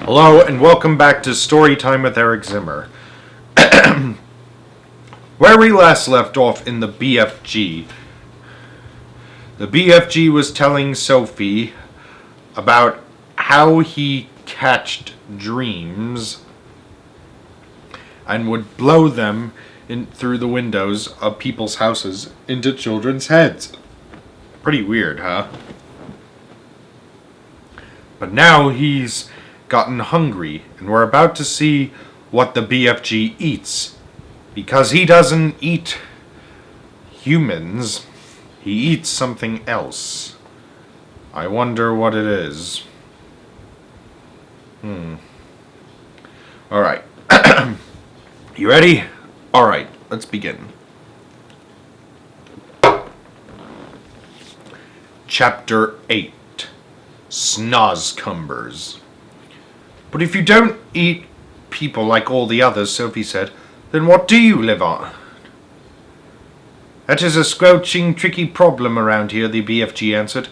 Hello and welcome back to Storytime with Eric Zimmer. Where we last left off in the BFG, the BFG was telling Sophie about how he catched dreams and would blow them in through the windows of people's houses into children's heads. Pretty weird, huh? But now he's gotten hungry, and we're about to see what the BFG eats. Because he doesn't eat humans, he eats something else. I wonder what it is. Alright. You ready? Alright, let's begin. Chapter 8. Snozcumbers. But if you don't eat people like all the others, Sophie said, then what do you live on? That is a squelching, tricky problem around here, the BFG answered.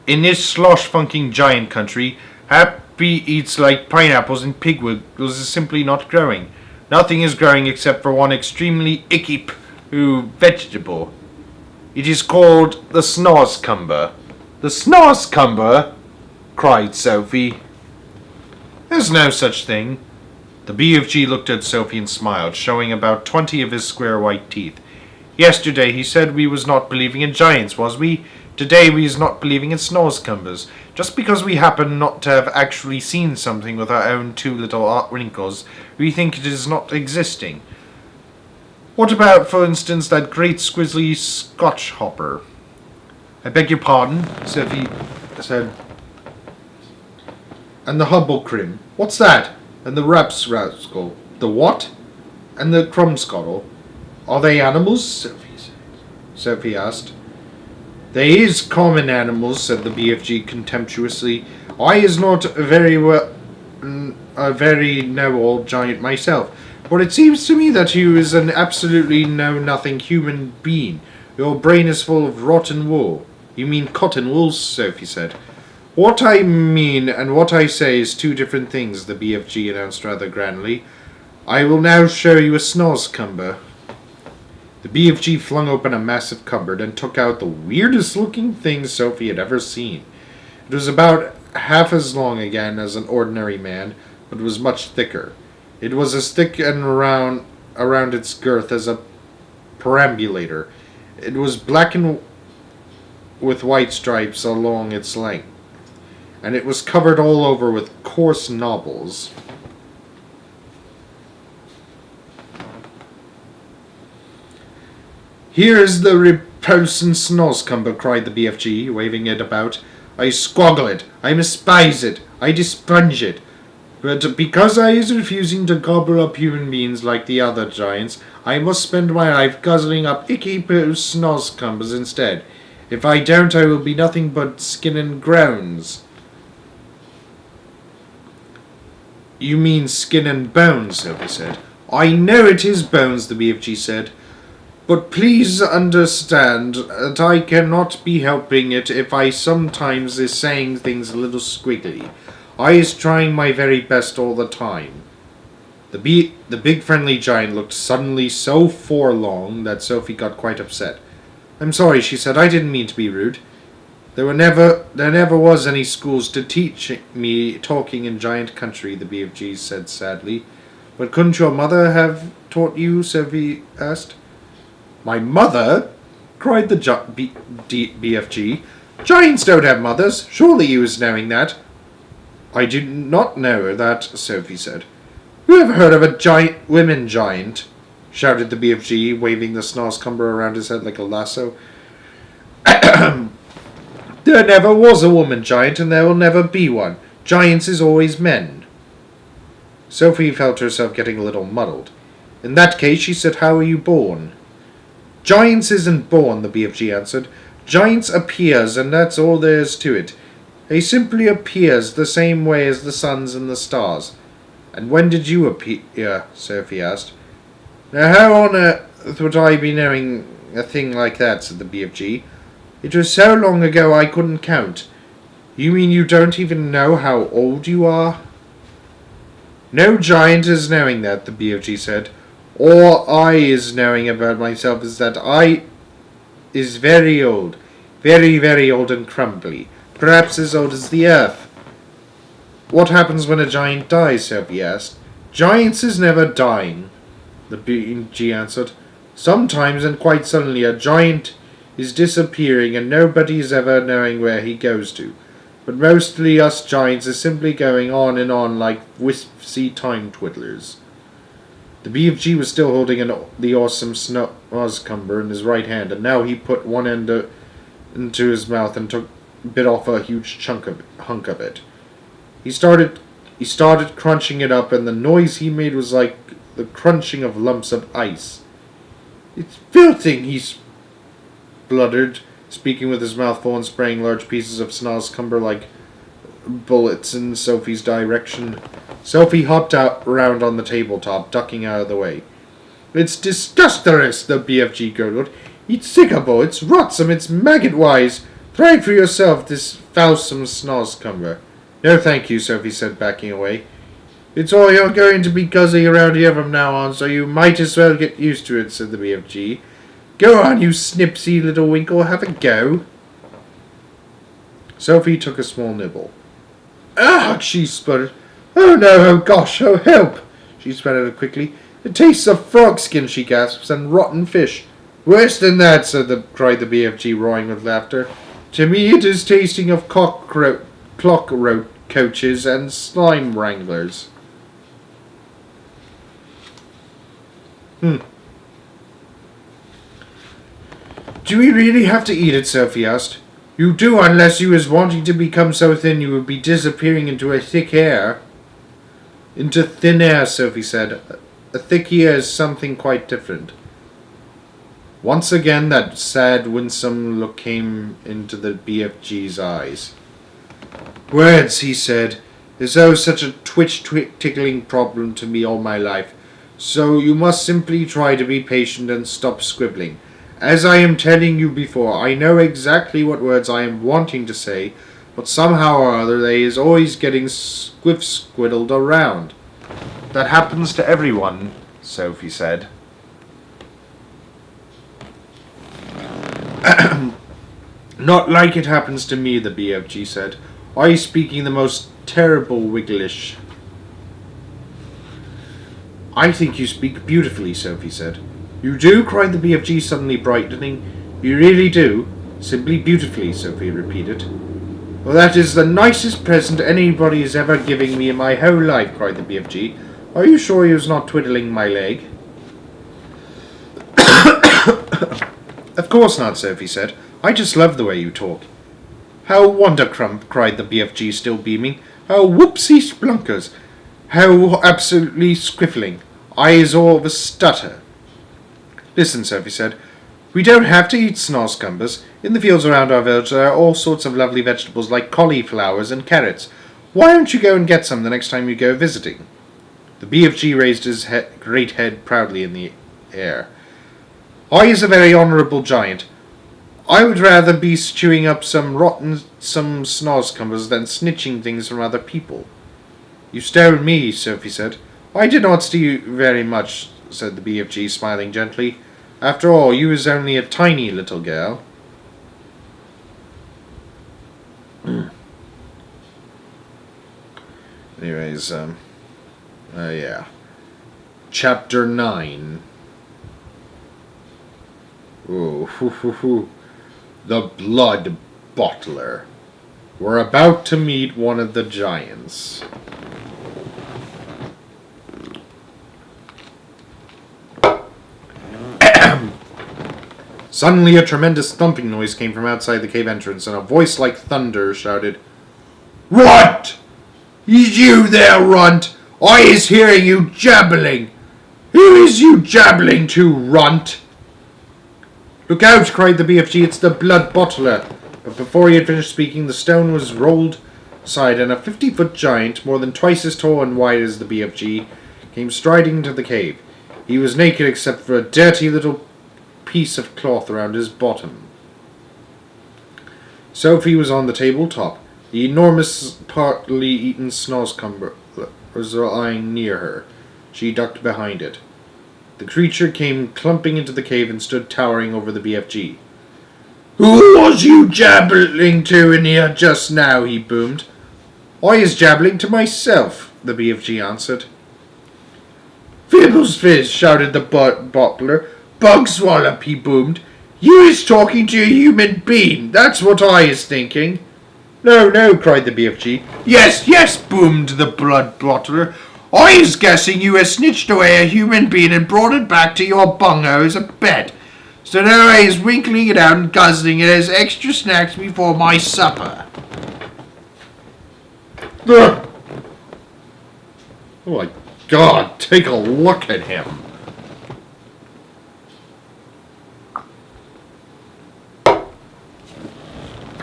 In this slosh-funking giant country, happy eats like pineapples and pig wiggles is simply not growing. Nothing is growing except for one extremely icky vegetable. It is called the snozcumber. The snozcumber? Cried Sophie. There's no such thing. The BFG looked at Sophie and smiled, showing about 20 of his square white teeth. Yesterday he said we was not believing in giants, was we? Today we is not believing in snozcumbers. Just because we happen not to have actually seen something with our own two little wrinkles, we think it is not existing. What about, for instance, that great squizzly Scotch hopper? I beg your pardon, Sophie said. And the Hubblecrim. What's that? And the Rapsraskle. The what? And the Crumscottle. Are they animals? Sophie asked. They is common animals, said the BFG contemptuously. I is not a very know-all giant myself, but it seems to me that you is an absolutely know-nothing human being. Your brain is full of rotten wool. You mean cotton wool, Sophie said. What I mean and what I say is two different things, the BFG announced rather grandly. I will now show you a snozcumber. The BFG flung open a massive cupboard and took out the weirdest looking thing Sophie had ever seen. It was about half as long again as an ordinary man, but was much thicker. It was as thick and around its girth as a perambulator. It was black and with white stripes along its length, and it was covered all over with coarse knobbles. Here is the repulsin snozcumber, cried the BFG, waving it about. I squoggle it, I despise it, I desponge it. But because I is refusing to gobble up human beings like the other giants, I must spend my life guzzling up icky poo snozcumbers instead. If I don't, I will be nothing but skin and groans. You mean skin and bones, Sophie said. I know it is bones, the BFG said. But please understand that I cannot be helping it if I sometimes is saying things a little squiggly. I is trying my very best all the time. The big friendly giant looked suddenly so forlorn that Sophie got quite upset. I'm sorry, she said. I didn't mean to be rude. There never was any schools to teach me talking in giant country, the BFG said sadly. But couldn't your mother have taught you? Sophie asked. My mother? Cried the BFG. Giants don't have mothers. Surely you was knowing that. I did not know that, Sophie said. Who ever heard of a women giant? Shouted the BFG, waving the snozcumber around his head like a lasso. There never was a woman giant, and there will never be one. Giants is always men. Sophie felt herself getting a little muddled. In that case, she said, how are you born? Giants isn't born, the BFG answered. Giants appears, and that's all there is to it. They simply appears the same way as the suns and the stars. And when did you appear? Sophie asked. Now how on earth would I be knowing a thing like that, said the BFG. It was so long ago I couldn't count. You mean you don't even know how old you are? No giant is knowing that, the BFG said. All I is knowing about myself is that I is very old. Very, very old and crumbly. Perhaps as old as the earth. What happens when a giant dies? Sophie asked. Giants is never dying, the BFG answered. Sometimes and quite suddenly a giant is disappearing and nobody's ever knowing where he goes to. But mostly us giants is simply going on and on like wispy time twiddlers. The BFG was still holding the awesome Snozcumber in his right hand, and now he put one end into his mouth and bit off a huge hunk of it. He started crunching it up, and the noise he made was like the crunching of lumps of ice. It's filthy, he spluttered, speaking with his mouth full and spraying large pieces of Snozcumber like bullets in Sophie's direction. Sophie hopped around on the tabletop, ducking out of the way. It's disgustorous, the BFG gurgled. It's sickable, it's rotsome, it's maggot-wise. Try it for yourself, this foulsome Snozcumber. No, thank you, Sophie said, backing away. It's all you're going to be guzzling around here from now on, so you might as well get used to it, said the BFG. Go on, you snipsy little winkle, have a go. Sophie took a small nibble. Ugh, she sputtered. Oh no, oh gosh, oh help! She spat at it quickly. It tastes of frog skin, she gasps, and rotten fish. Worse than that, cried the BFG, roaring with laughter. To me it is tasting of clockroach coaches and slime wranglers. Do we really have to eat it? Sophie asked. You do, unless you was wanting to become so thin you would be disappearing into thin air, Sophie said. A thick ear is something quite different. Once again that sad, winsome look came into the BFG's eyes. Words, he said, is such a tickling problem to me all my life. So you must simply try to be patient and stop scribbling. As I am telling you before, I know exactly what words I am wanting to say, but somehow or other they is always getting squiddled around. That happens to everyone, Sophie said. Not like it happens to me, the BFG said. I speaking the most terrible Wigglish. I think you speak beautifully, Sophie said. You do? Cried the BFG, suddenly brightening. You really do? Simply beautifully, Sophie repeated. Well, that is the nicest present anybody is ever giving me in my whole life, cried the BFG. Are you sure he was not twiddling my leg? Of course not, Sophie said. I just love the way you talk. How wondercrump, cried the BFG, still beaming. How whoopsie splunkers. How absolutely scriffling. I is all of a stutter. Listen, Sophie said. We don't have to eat Snozcumbers. In the fields around our village there are all sorts of lovely vegetables like cauliflowers and carrots. Why don't you go and get some the next time you go visiting? The BFG raised his great head proudly in the air. I is a very honourable giant. I would rather be chewing up some Snozcumbers than snitching things from other people. You stole me, Sophie said. I did not steal you very much, said the BFG, smiling gently. After all, you is only a tiny little girl. Anyways, yeah. Chapter 9. Ooh, The Blood Bottler. We're about to meet one of the giants. Suddenly a tremendous thumping noise came from outside the cave entrance, and a voice like thunder shouted, Runt! Is you there, Runt? I is hearing you jabbling. Who is you jabbling to, Runt? Look out, cried the BFG, it's the Blood Bottler. But before he had finished speaking, the stone was rolled aside, and a 50-foot giant, more than twice as tall and wide as the BFG, came striding into the cave. He was naked except for a dirty little piece of cloth around his bottom. Sophie was on the tabletop. The enormous, partly eaten Snozcumber was lying near her. She ducked behind it. The creature came clumping into the cave and stood towering over the BFG. "Who was you jabbling to in here just now?" he boomed. "I is jabbling to myself," the BFG answered. "Fibbles fizz," shouted the bottler. "Bug swallop," he boomed. "You is talking to a human being. That's what I is thinking." "No, no," cried the BFG. "Yes, yes," boomed the blood bottler. "I is guessing you has snitched away a human being and brought it back to your bungo as a pet. So now I is winkling it out and guzzling it as extra snacks before my supper." Ugh. Oh my God, take a look at him.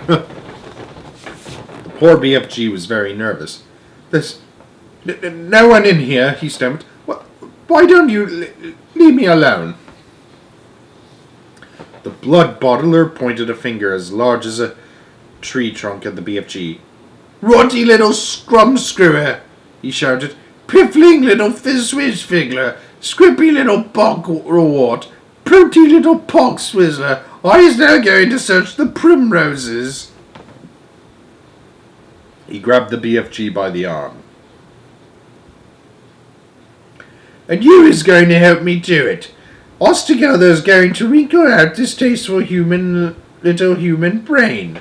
The poor BFG was very nervous. "There's no one in here," he stammered. "Why don't you leave me alone?" The blood bottler pointed a finger as large as a tree trunk at the BFG. "Rotty little scrum screwer," he shouted. "Piffling little fizz-whiz figgler, squippy little bog reward, pruty little pog swizzler. I is now going to search the primroses." He grabbed the BFG by the arm. "And you is going to help me do it. Us together is going to wrinkle out this tasteful little human brain,"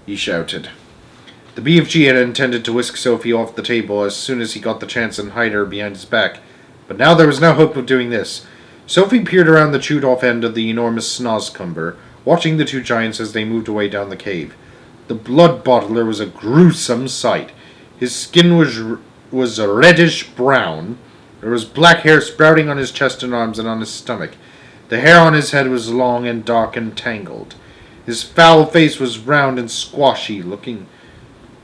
he shouted. The BFG had intended to whisk Sophie off the table as soon as he got the chance and hide her behind his back, but now there was no hope of doing this. Sophie peered around the chewed-off end of the enormous snozzcumber, watching the two giants as they moved away down the cave. The blood bottler was a gruesome sight. His skin was a reddish-brown. There was black hair sprouting on his chest and arms and on his stomach. The hair on his head was long and dark and tangled. His foul face was round and squashy looking.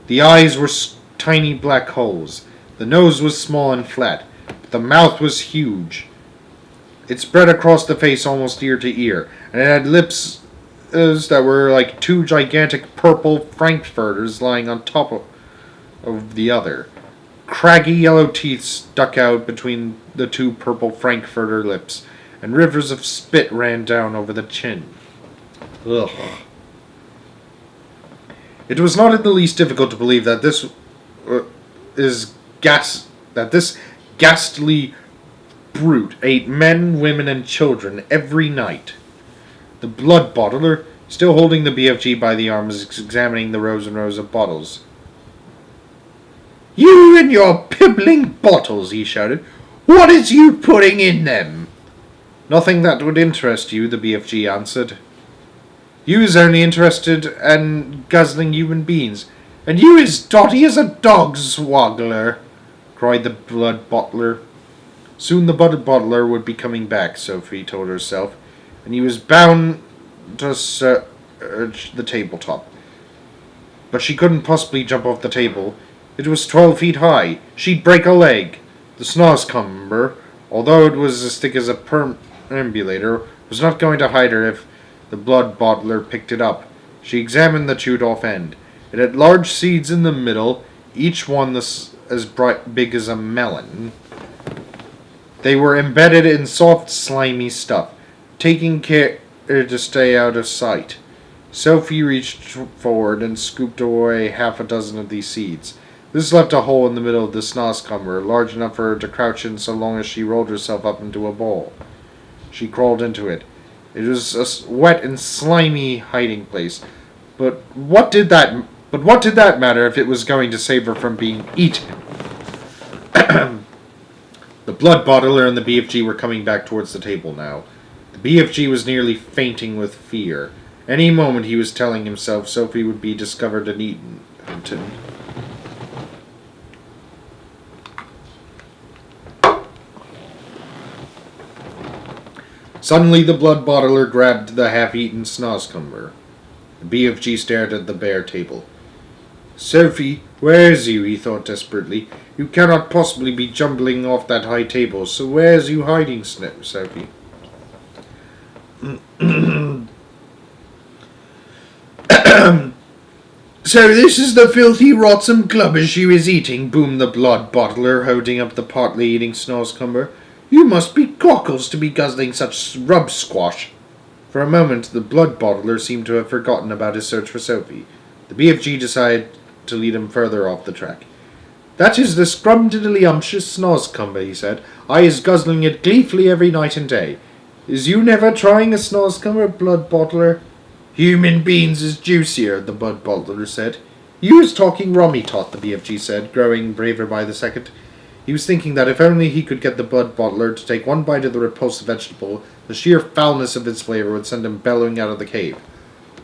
The eyes were tiny black holes. The nose was small and flat, but the mouth was huge. It spread across the face almost ear to ear, and it had lips that were like two gigantic purple frankfurters lying on top of the other. Craggy yellow teeth stuck out between the two purple frankfurter lips, and rivers of spit ran down over the chin. Ugh. It was not in the least difficult to believe that this ghastly brute ate men, women, and children every night. The blood bottler, still holding the BFG by the arm, was examining the rows and rows of bottles. "You and your pibbling bottles," he shouted. "What is you putting in them?" "Nothing that would interest you," the BFG answered. "You is only interested in guzzling human beings, and you is dotty as a dog swoggler," cried the blood bottler. Soon the blood bottler would be coming back, Sophie told herself, and he was bound to search the tabletop. But she couldn't possibly jump off the table. It was 12 feet high. She'd break a leg. The snozzcumber, although it was as thick as a perambulator, was not going to hide her if the blood bottler picked it up. She examined the chewed-off end. It had large seeds in the middle, each one as big as a melon. They were embedded in soft, slimy stuff, taking care to stay out of sight. Sophie reached forward and scooped away half a dozen of these seeds. This left a hole in the middle of the snozzcumber, large enough for her to crouch in so long as she rolled herself up into a ball. She crawled into it. It was a wet and slimy hiding place. But what did that matter if it was going to save her from being eaten? The blood bottler and the BFG were coming back towards the table now. The BFG was nearly fainting with fear. Any moment, he was telling himself, Sophie would be discovered and eaten. Suddenly, the blood bottler grabbed the half-eaten snozzcumber. The BFG stared at the bare table. "Sophie, where is you?" he thought desperately. "You cannot possibly be jumbling off that high table, so where is you hiding, Sophie?" So this is the filthy, rotsome clubber she was eating, boomed the blood bottler, holding up the partly eating snozzcumber. You must be cockles to be guzzling such rub squash. For a moment, the blood bottler seemed to have forgotten about his search for Sophie. The BFG decided to lead him further off the track. That is the scrumdiddlyumptious snozzcumber, he said. I is guzzling it gleefully every night and day. Is you never trying a snozzcumber, blood bottler? Human beans is juicier, the blood bottler said. You is talking rummy tot, the BFG said, growing braver by the second. He was thinking that if only he could get the blood bottler to take one bite of the repulsive vegetable, the sheer foulness of its flavor would send him bellowing out of the cave.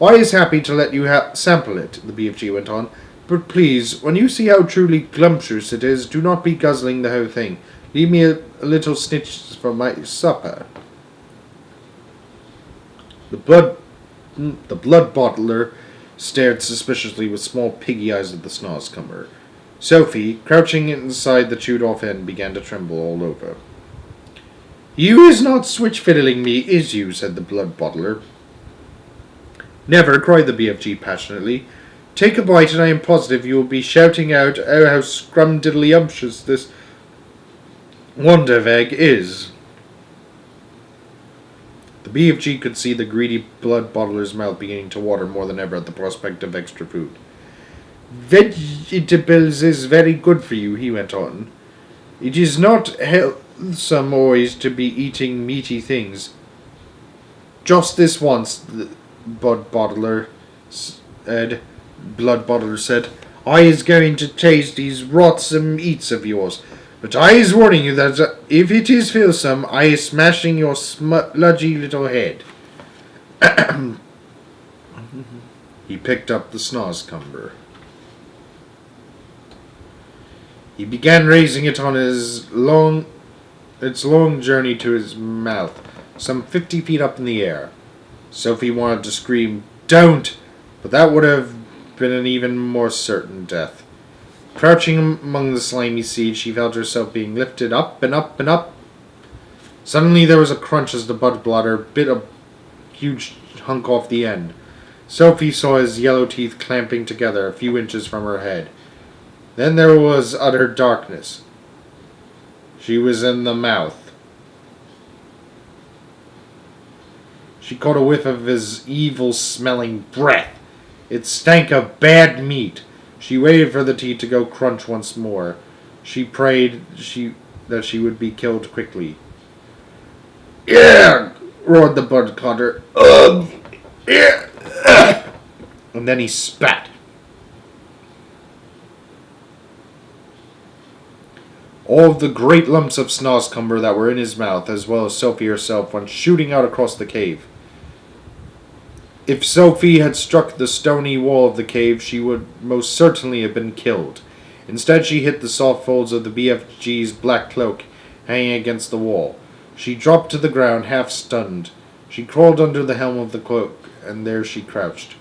I is happy to let you sample it, the BFG went on, but please, when you see how truly glumptious it is, do not be guzzling the whole thing. Leave me a little snitch for my supper. The blood bottler stared suspiciously with small piggy eyes at the snozzcumber. Sophie, crouching inside the chewed-off end, began to tremble all over. You is not switch-fiddling me, is you? Said the blood bottler. Never, cried the BFG passionately. Take a bite and I am positive you will be shouting out, oh, how scrumdiddlyumptious this Wonderveg is. The BFG could see the greedy blood bottler's mouth beginning to water more than ever at the prospect of extra food. Vegetables is very good for you, he went on. It is not wholesome always to be eating meaty things. Just this once, the blood bottler said, I is going to taste these rotsome eats of yours. But I is warning you that if it is feelsome, I is smashing your sludgy little head. He picked up the snozzcumber. He began raising it on its long journey to his mouth, some 50 feet up in the air. Sophie wanted to scream, Don't! But that would have been an even more certain death. Crouching among the slimy seeds, she felt herself being lifted up and up and up. Suddenly there was a crunch as the blood blotter bit a huge hunk off the end. Sophie saw his yellow teeth clamping together a few inches from her head. Then there was utter darkness. She was in the mouth. She caught a whiff of his evil-smelling breath. It stank of bad meat. She waited for the teeth to go crunch once more. She prayed that she would be killed quickly. Yeah! Roared the blood clotter. Yeah! And then he spat. All of the great lumps of snozzcumber that were in his mouth, as well as Sophie herself, went shooting out across the cave. If Sophie had struck the stony wall of the cave, she would most certainly have been killed. Instead, she hit the soft folds of the BFG's black cloak hanging against the wall. She dropped to the ground, half stunned. She crawled under the helm of the cloak, and there she crouched.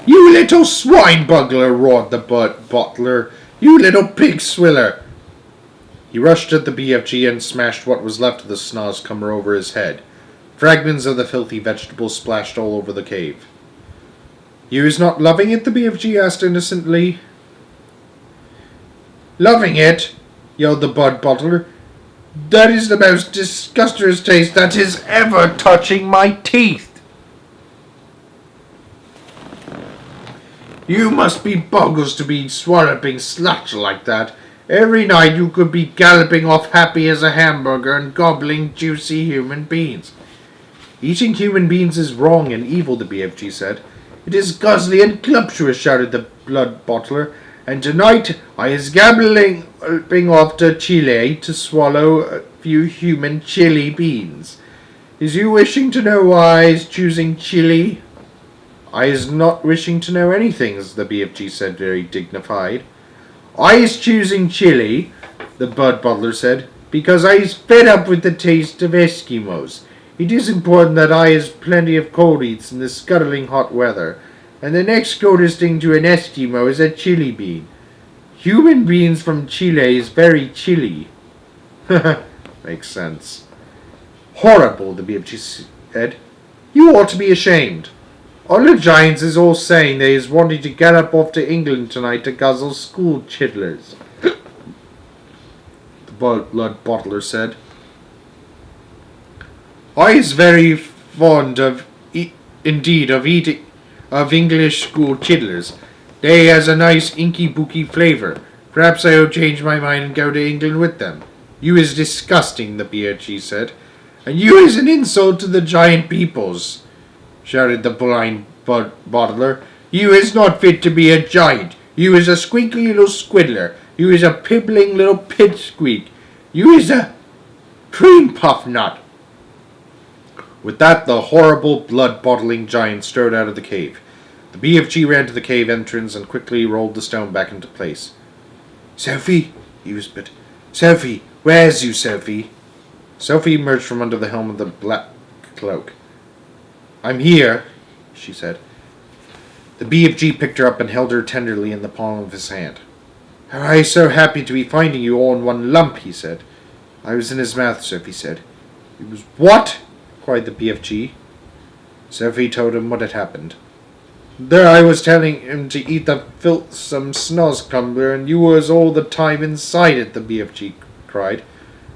You little swine bugler, roared the bottler. You little pig swiller. He rushed at the BFG and smashed what was left of the snozzcumber over his head. Fragments of the filthy vegetable splashed all over the cave. You is not loving it? The BFG asked innocently. Loving it? Yelled the blood bottler. That is the most disgusting taste that is ever touching my teeth. You must be boggles to be swallowing sludge like that. Every night you could be galloping off happy as a hamburger and gobbling juicy human beans. Eating human beings is wrong and evil, the BFG said. It is guzzly and clumptuous, shouted the blood bottler, and tonight I is galloping off to Chile to swallow a few human chili beans. Is you wishing to know why I is choosing Chile? I is not wishing to know anything, as the BFG said, very dignified. I is choosing Chile, the blood bottler said, because I is fed up with the taste of Eskimos. It is important that I has plenty of cold eats in this scuttling hot weather, and the next coldest thing to an Eskimo is a chili bean. Human beans from Chile is very chilly. Makes sense. Horrible, the BFG said. You ought to be ashamed. All the giants is all saying they is wanting to get up off to England tonight to guzzle school chidlers. The blood bottler said. I is very fond of eating of English school chidlers. They has a nice inky booky flavour. Perhaps I'll change my mind and go to England with them. You is disgusting, the BFG said. And you is an insult to the giant peoples, shouted the blind bottler. You is not fit to be a giant. You is a squeaky little squiddler. You is a pibbling little pipsqueak. You is a cream puff nut. With that, the horrible, blood-bottling giant strode out of the cave. The BFG ran to the cave entrance and quickly rolled the stone back into place. Sophie, he whispered. Sophie, where's you, Sophie? Sophie emerged from under the helm of the black cloak. I'm here, she said. The BFG picked her up and held her tenderly in the palm of his hand. I'm so happy to be finding you all in one lump, he said. I was in his mouth, Sophie said. He was what? Cried the BFG. Sophie told him what had happened. There I was telling him to eat the filthsome snozzcumbler, and you was all the time inside it, the BFG cried.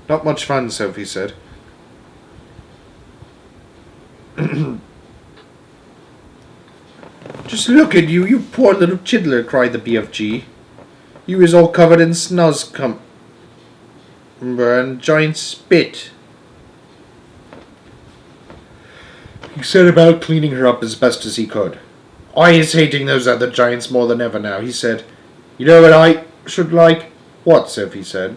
Not much fun, Sophie said. Just look at you, you poor little chidler, cried the BFG. You is all covered in snozzcumbler and giant spit. He set about cleaning her up as best as he could. I is hating those other giants more than ever now, he said. You know what I should like? What, Sophie said.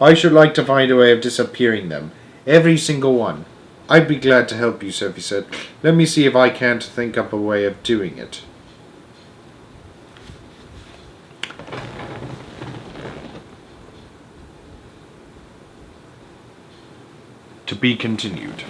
I should like to find a way of disappearing them. Every single one. I'd be glad to help you, Sophie said. Let me see if I can't think up a way of doing it. To be continued.